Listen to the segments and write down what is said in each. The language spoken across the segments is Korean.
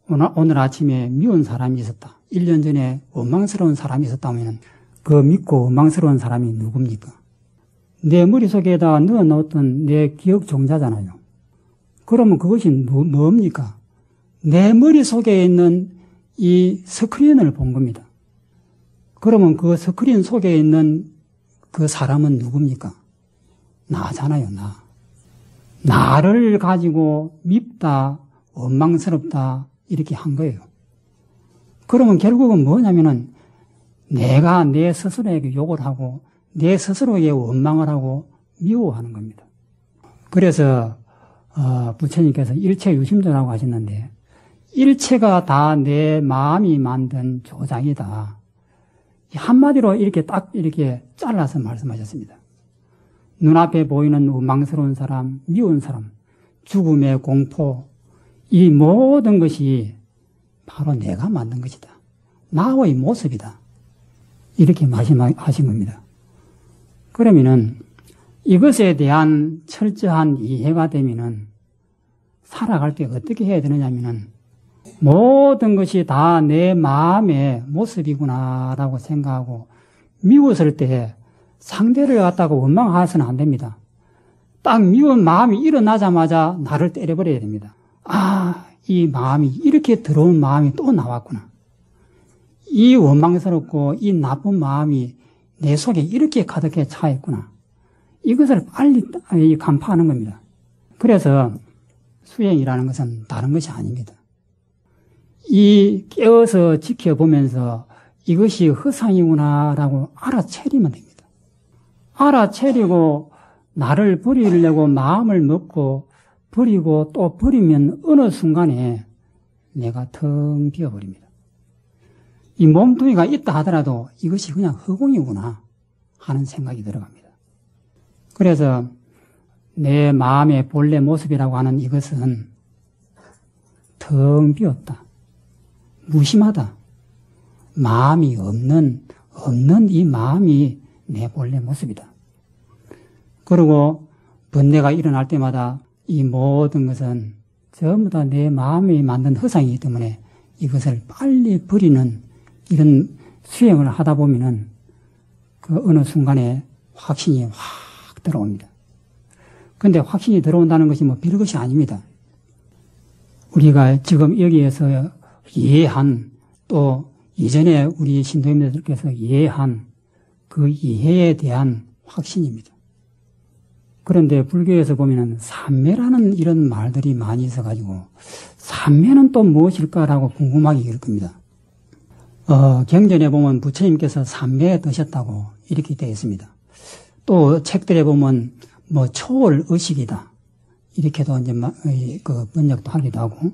오늘 아침에 미운 사람이 있었다. 1년 전에 원망스러운 사람이 있었다면 그 믿고 원망스러운 사람이 누굽니까? 내 머릿속에다 넣어놓았던 내 기억 종자잖아요. 그러면 그것이 뭡니까? 내 머릿속에 있는 이 스크린을 본 겁니다. 그러면 그 스크린 속에 있는 그 사람은 누굽니까? 나잖아요, 나. 나를 가지고 밉다, 원망스럽다, 이렇게 한 거예요. 그러면 결국은 뭐냐면은 내가 내 스스로에게 욕을 하고 내 스스로에게 원망을 하고 미워하는 겁니다. 그래서 부처님께서 일체유심조라고 하셨는데 일체가 다 내 마음이 만든 조작이다. 한마디로 이렇게 딱 이렇게 잘라서 말씀하셨습니다. 눈앞에 보이는 원망스러운 사람, 미운 사람, 죽음의 공포, 이 모든 것이 바로 내가 만든 것이다. 나의 모습이다. 이렇게 말씀하신 겁니다. 그러면은 이것에 대한 철저한 이해가 되면은 살아갈 때 어떻게 해야 되느냐면은 모든 것이 다 내 마음의 모습이구나라고 생각하고 미웠을 때 상대를 갖다가 원망해서는 안 됩니다. 딱 미운 마음이 일어나자마자 나를 때려버려야 됩니다. 아, 이 마음이 이렇게 더러운 마음이 또 나왔구나. 이 원망스럽고 이 나쁜 마음이 내 속에 이렇게 가득해 차 있구나. 이것을 빨리 간파하는 겁니다. 그래서 수행이라는 것은 다른 것이 아닙니다. 이 깨어서 지켜보면서 이것이 허상이구나라고 알아채리면 됩니다. 알아채리고 나를 버리려고 마음을 먹고 버리고 또 버리면 어느 순간에 내가 텅 비어버립니다. 이 몸뚱이가 있다 하더라도 이것이 그냥 허공이구나 하는 생각이 들어갑니다. 그래서 내 마음의 본래 모습이라고 하는 이것은 텅 비었다. 무심하다. 마음이 없는 이 마음이 내 본래 모습이다. 그리고 번뇌가 일어날 때마다 이 모든 것은 전부 다 내 마음이 만든 허상이기 때문에 이것을 빨리 버리는 이런 수행을 하다 보면은 그 어느 순간에 확신이 확 들어옵니다. 그런데 확신이 들어온다는 것이 뭐 별것이 아닙니다. 우리가 지금 여기에서 이해한 또 이전에 우리 신도님들께서 이해한 그 이해에 대한 확신입니다. 그런데 불교에서 보면은 삼매라는 이런 말들이 많이 있어가지고 삼매는 또 무엇일까라고 궁금하게 될 겁니다. 경전에 보면 부처님께서 삼매에 드셨다고 이렇게 되어 있습니다. 또 책들에 보면 뭐 초월의식이다 이렇게도 이제 그 번역도 하기도 하고.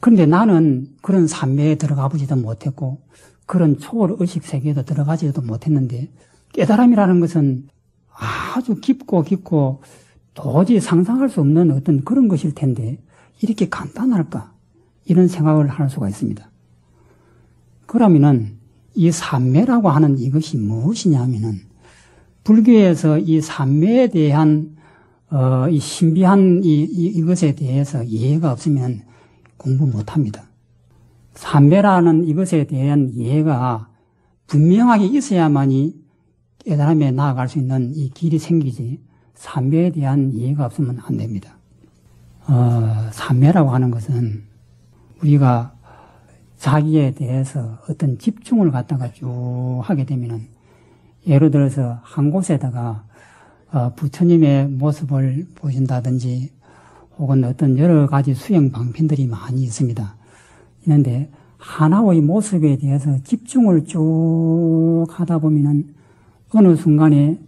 그런데 나는 그런 삼매에 들어가 보지도 못했고 그런 초월의식 세계에도 들어가지도 못했는데 깨달음이라는 것은 아주 깊고 도저히 상상할 수 없는 어떤 그런 것일 텐데 이렇게 간단할까 이런 생각을 할 수가 있습니다. 그러면은 이 삼매라고 하는 이것이 무엇이냐 하면은 불교에서 이 삼매에 대한 이 신비한 이것에 대해서 이해가 없으면 공부 못합니다. 삼매라는 이것에 대한 이해가 분명하게 있어야만이 깨달음에 나아갈 수 있는 이 길이 생기지 삼매에 대한 이해가 없으면 안 됩니다. 삼매라고 하는 것은 우리가 자기에 대해서 어떤 집중을 갖다가 쭉 하게 되면은 예를 들어서 한 곳에다가 부처님의 모습을 보신다든지 혹은 어떤 여러 가지 수행 방편들이 많이 있습니다. 있는데 하나의 모습에 대해서 집중을 쭉 하다 보면은 어느 순간에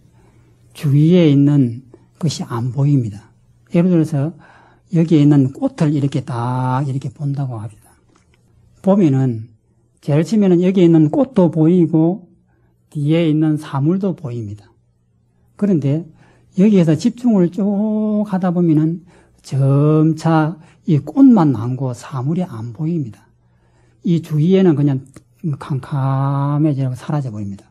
주위에 있는 것이 안 보입니다. 예를 들어서 여기에 있는 꽃을 이렇게 딱 이렇게 본다고 합니다. 보면은 제일 처음에는 여기에 있는 꽃도 보이고 뒤에 있는 사물도 보입니다. 그런데 여기에서 집중을 쭉 하다 보면은 점차 이 꽃만 남고 사물이 안 보입니다. 이 주위에는 그냥 캄캄해지고 사라져 보입니다.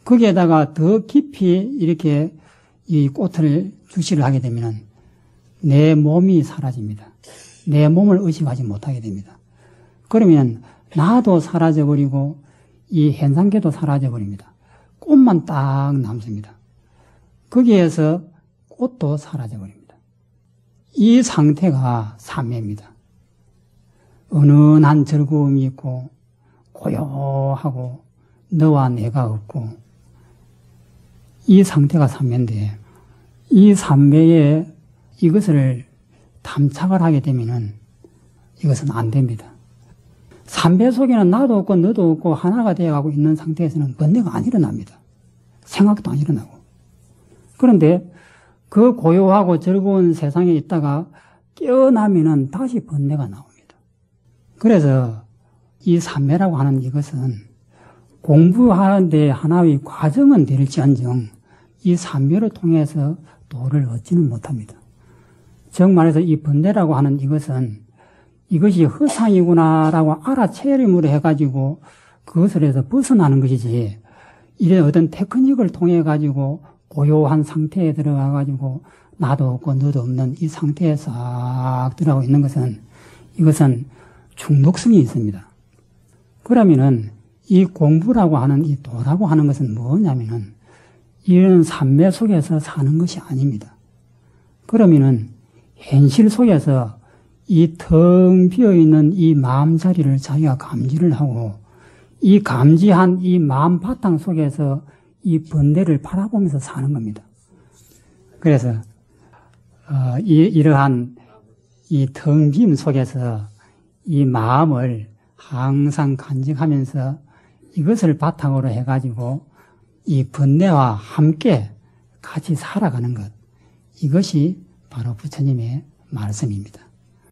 거기에다가 더 깊이 이렇게 이 꽃을 주시를 하게 되면은 내 몸이 사라집니다. 내 몸을 의식하지 못하게 됩니다. 그러면 나도 사라져버리고 이 현상계도 사라져버립니다. 꽃만 딱 남습니다. 거기에서 꽃도 사라져버립니다. 이 상태가 삼매입니다. 은은한 즐거움이 있고 고요하고 너와 내가 없고 이 상태가 삼매인데 이 삼매에 이것을 탐착을 하게 되면은 이것은 안 됩니다. 삼매 속에는 나도 없고 너도 없고 하나가 되어가고 있는 상태에서는 번뇌가 안 일어납니다. 생각도 안 일어나고. 그런데 그 고요하고 즐거운 세상에 있다가 깨어나면은 다시 번뇌가 나옵니다. 그래서 이 삼매라고 하는 이것은 공부하는데 하나의 과정은 될지언정 이 삼매를 통해서 도를 얻지는 못합니다. 정말해서 이 번뇌라고 하는 이것은 이것이 허상이구나라고 알아채림으로 해가지고 그것을 해서 벗어나는 것이지 이런 어떤 테크닉을 통해 가지고 고요한 상태에 들어가 가지고 나도 없고 너도 없는 이 상태에 싹 들어가고 있는 것은 이것은 중독성이 있습니다. 그러면은 이 공부라고 하는 이 도라고 하는 것은 뭐냐면은 이런 삼매 속에서 사는 것이 아닙니다. 그러면은 현실 속에서 이 텅 비어있는 이 마음자리를 자기가 감지를 하고 이 감지한 이 마음 바탕 속에서 이 번뇌를 바라보면서 사는 겁니다. 그래서 이러한 이 텅 빔 속에서 이 마음을 항상 간직하면서 이것을 바탕으로 해가지고 이 번뇌와 함께 같이 살아가는 것, 이것이 바로 부처님의 말씀입니다.